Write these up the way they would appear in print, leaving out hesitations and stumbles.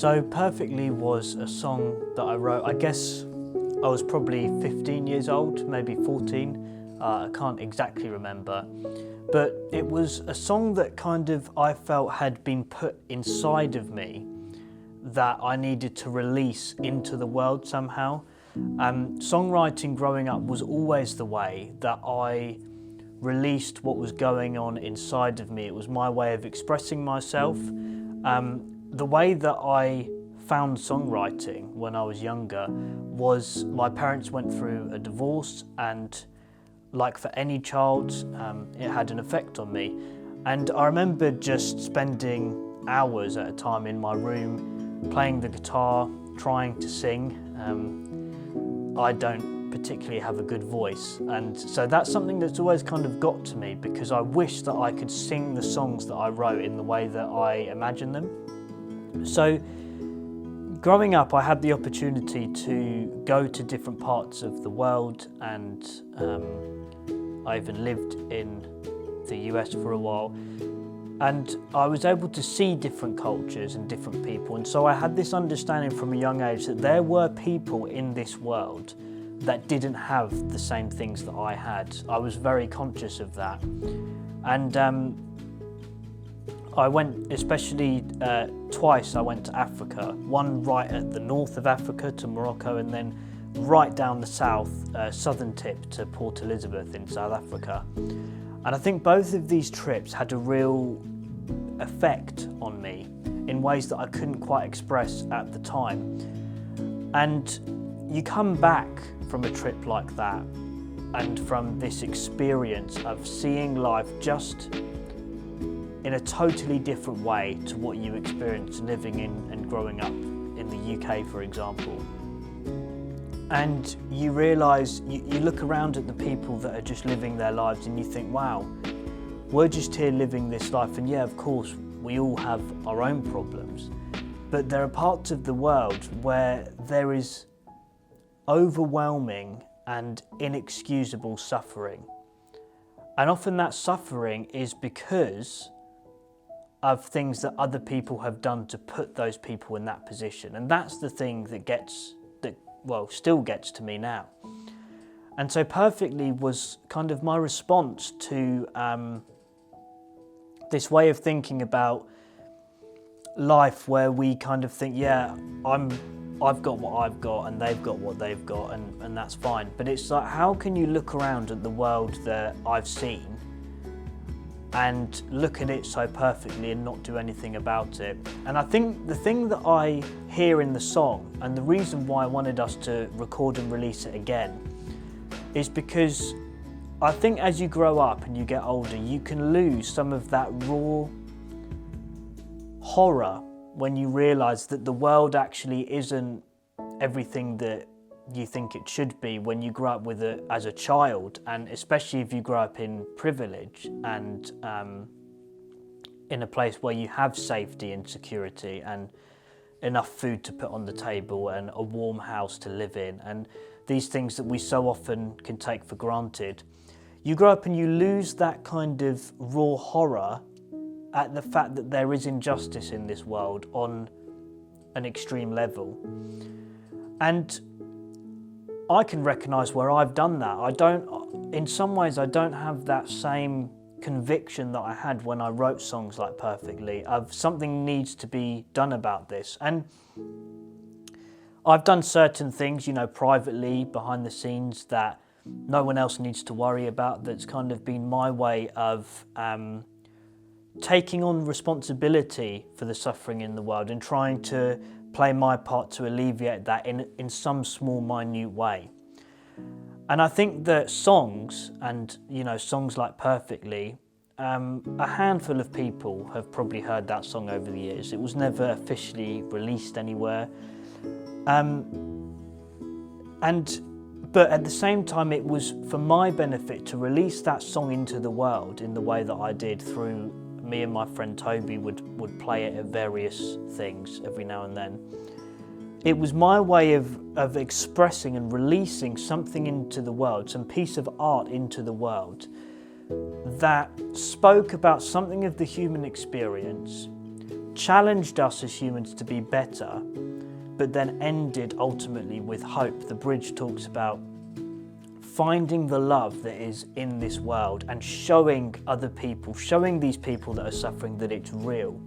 So Perfectly was a song that I wrote, I guess I was probably 15 years old, maybe 14, I can't exactly remember. But it was a song that I felt had been put inside of me that I needed to release into the world somehow. Songwriting growing up was always the way that I released what was going on inside of me. It was my way of expressing myself. The way that I found songwriting when I was younger was my parents went through a divorce, and like for any child, it had an effect on me. And I remember just spending hours at a time in my room playing the guitar, trying to sing. I don't particularly have a good voice, and so that's something that's always got to me, because I wish that I could sing the songs that I wrote in the way that I imagine them. So growing up, I had the opportunity to go to different parts of the world, and I even lived in the US for a while, and I was able to see different cultures and different people. And so I had this understanding from a young age that there were people in this world that didn't have the same things that I had. I was very conscious of that. And I went, especially twice, I went to Africa. One right at the north of Africa to Morocco, and then right down the south, southern tip to Port Elizabeth in South Africa. And I think both of these trips had a real effect on me in ways that I couldn't quite express at the time. And you come back from a trip like that, and from this experience of seeing life just in a totally different way to what you experienced living in and growing up in the UK, for example. And you realise, you look around at the people that are just living their lives, and you think, wow, we're just here living this life, and yeah, of course, we all have our own problems, but there are parts of the world where there is overwhelming and inexcusable suffering. And often that suffering is because of things that other people have done to put those people in that position. And that's the thing that still gets to me now. And so Perfectly was my response to this way of thinking about life, where we think, yeah, I've got what I've got and they've got what they've got, and that's fine. But it's like, how can you look around at the world that I've seen and look at it so perfectly and not do anything about it? And I think the thing that I hear in the song, and the reason why I wanted us to record and release it again, is because I think as you grow up and you get older, you can lose some of that raw horror when you realise that the world actually isn't everything that you think it should be when you grow up with it as a child, and especially if you grow up in privilege and in a place where you have safety and security and enough food to put on the table and a warm house to live in, and these things that we so often can take for granted. You grow up and you lose that kind of raw horror at the fact that there is injustice in this world on an extreme level. And I can recognise where I've done that. In some ways, I don't have that same conviction that I had when I wrote songs like Perfectly, of something needs to be done about this. And I've done certain things, privately, behind the scenes, that no one else needs to worry about. That's been my way of taking on responsibility for the suffering in the world and trying to play my part to alleviate that in some small, minute way. And I think that songs, and songs like Perfectly, a handful of people have probably heard that song over the years. It was never officially released anywhere. But at the same time, it was for my benefit to release that song into the world in the way that I did, through me and my friend Toby would play it at various things every now and then. It was my way of expressing and releasing something into the world, some piece of art into the world that spoke about something of the human experience, challenged us as humans to be better, but then ended ultimately with hope. The bridge talks about finding the love that is in this world and showing other people, showing these people that are suffering that it's real,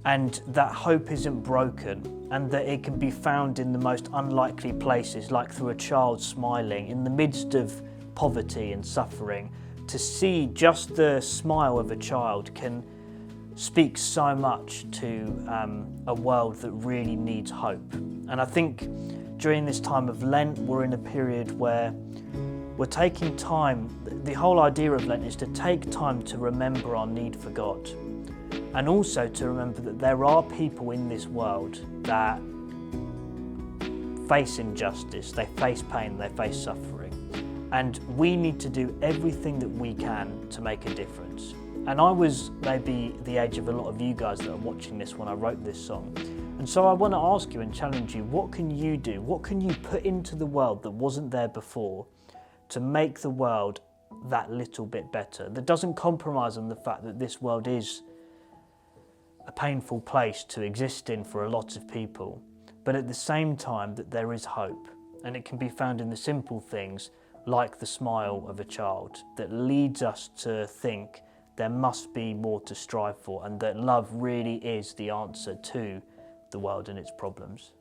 and that hope isn't broken, and that it can be found in the most unlikely places, like through a child smiling in the midst of poverty and suffering. To see just the smile of a child can speak so much to a world that really needs hope. And I think during this time of Lent, we're in a period where we're taking time. The whole idea of Lent is to take time to remember our need for God, and also to remember that there are people in this world that face injustice, they face pain, they face suffering, and we need to do everything that we can to make a difference. And I was maybe the age of a lot of you guys that are watching this when I wrote this song. And so I want to ask you and challenge you, what can you do? What can you put into the world that wasn't there before to make the world that little bit better, that doesn't compromise on the fact that this world is a painful place to exist in for a lot of people, but at the same time that there is hope, and it can be found in the simple things like the smile of a child that leads us to think there must be more to strive for, and that love really is the answer to the world and its problems.